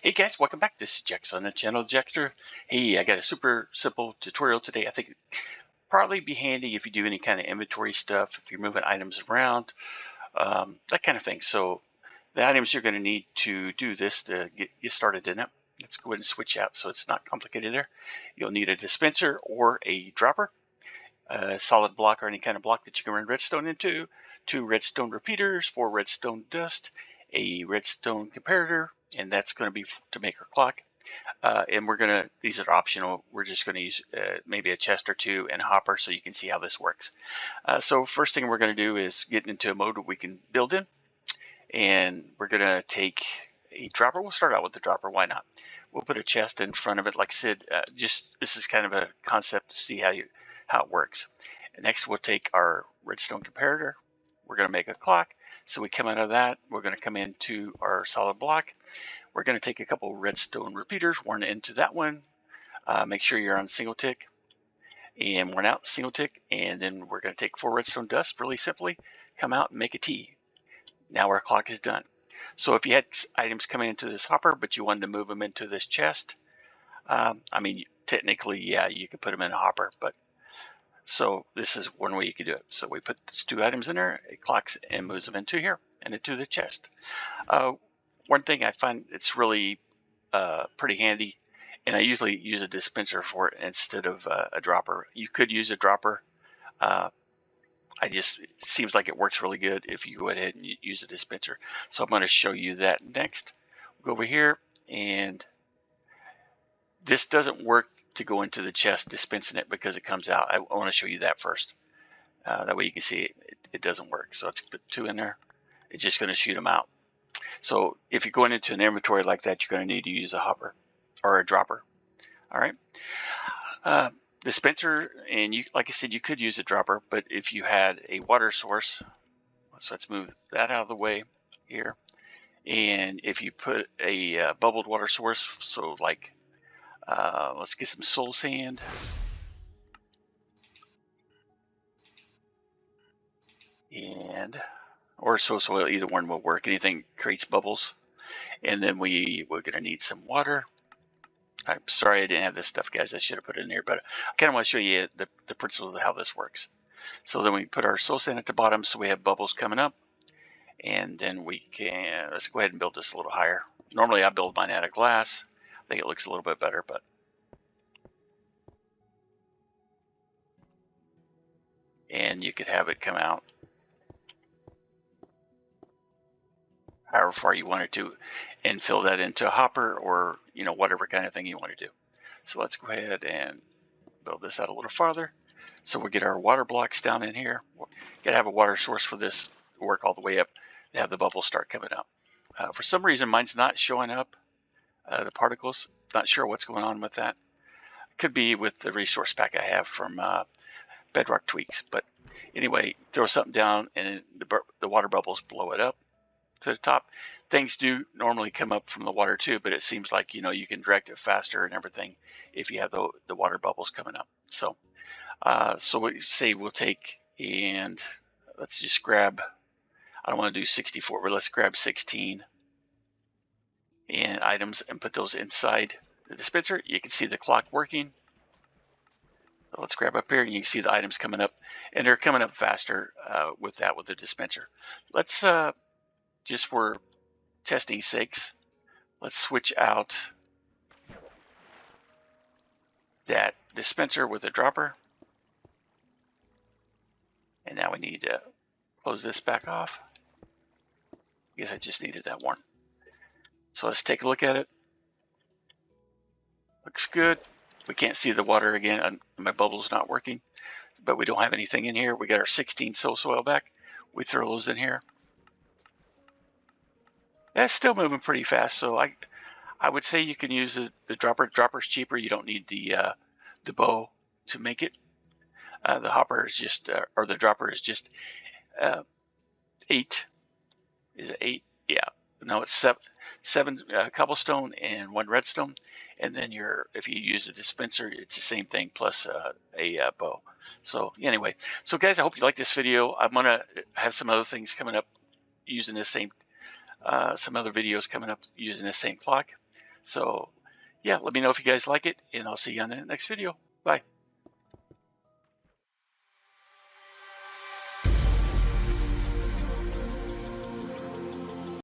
Hey guys, welcome back. This is Jax on the channel, Jaxster. Hey, I got a super simple tutorial today. I think it'd probably be handy if you do any kind of inventory stuff, if you're moving items around, that kind of thing. So the items you're going to need to do this to get started in it. Let's go ahead and switch out so it's not complicated there. You'll need a dispenser or a dropper, a solid block or any kind of block that you can run redstone into, 2 redstone repeaters, 4 redstone dust, a redstone comparator, and that's going to be to make our clock. And these are optional. We're just going to use maybe a chest or 2 and a hopper so you can see how this works. So first thing we're going to do is get into a mode where we can build in. And we're going to take a dropper. We'll start out with the dropper. Why not? We'll put a chest in front of it. Like I said, this is kind of a concept to see how it works. And next we'll take our redstone comparator. We're going to make a clock. So we come out of that. We're going to come into our solid block. We're going to take a couple redstone repeaters, one into that one. Make sure you're on single tick, and one out single tick. And then we're going to take 4 redstone dust, really simply, come out and make a T. Now our clock is done. So if you had items coming into this hopper, but you wanted to move them into this chest, I mean, technically, yeah, you could put them in a hopper, but so this is one way you could do it. So we put these 2 items in there, it clocks and moves them into here and into the chest. One thing I find it's really pretty handy, and I usually use a dispenser for it instead of a dropper. You could use a dropper. It seems like it works really good if you go ahead and use a dispenser. So I'm going to show you that next. We'll go over here, and this doesn't work to go into the chest dispensing it because it comes out. I want to show you that first. That way you can see it doesn't work. So let's put 2 in there. It's just going to shoot them out. So if you're going into an inventory like that, you're going to need to use a hopper or a dropper. All right. Dispenser, and like I said, you could use a dropper, but if you had a water source, so let's move that out of the way here. And if you put a bubbled water source, so like, let's get some soul sand. Or soil, either one will work. Anything creates bubbles. And then we're going to need some water. I'm sorry I didn't have this stuff, guys. I should have put it in here, but I kind of want to show you the principle of how this works. So then we put our soul sand at the bottom so we have bubbles coming up. And then let's go ahead and build this a little higher. Normally I build mine out of glass. I think it looks a little bit better, but and you could have it come out however far you wanted to and fill that into a hopper or whatever kind of thing you want to do. So let's go ahead and build this out a little farther. So we'll get our water blocks down in here. We're going to have a water source for this to work all the way up to have the bubbles start coming up. For some reason mine's not showing up, the particles. Not sure what's going on with that. Could be with the resource pack I have from Bedrock Tweaks. But anyway, throw something down and the water bubbles blow it up to the top. Things do normally come up from the water too, but it seems like you can direct it faster and everything if you have the water bubbles coming up. So so what you say we'll take, and let's just grab, I don't want to do 64, but let's grab 16 and items and put those inside the dispenser. You can see the clock working. So let's grab up here and you can see the items coming up, and they're coming up faster with the dispenser. Let's just for testing sakes, let's switch out that dispenser with a dropper. And now we need to close this back off. I guess I just needed that one. So let's take a look at it. Looks good. We can't see the water again. My bubble's not working, but we don't have anything in here. We got our 16 soil back. We throw those in here. That's still moving pretty fast, so I would say you can use the dropper. Dropper's cheaper. You don't need the bow to make it. The hopper is just, or the dropper is just 8. Is it 8? Yeah. No, it's 7 cobblestone and 1 redstone. And then if you use a dispenser, it's the same thing plus a bow. So anyway, so guys, I hope you like this video. I'm gonna have some other things coming up using this same, some other videos coming up using this same clock. So yeah, let me know if you guys like it, and I'll see you on the next video. Bye.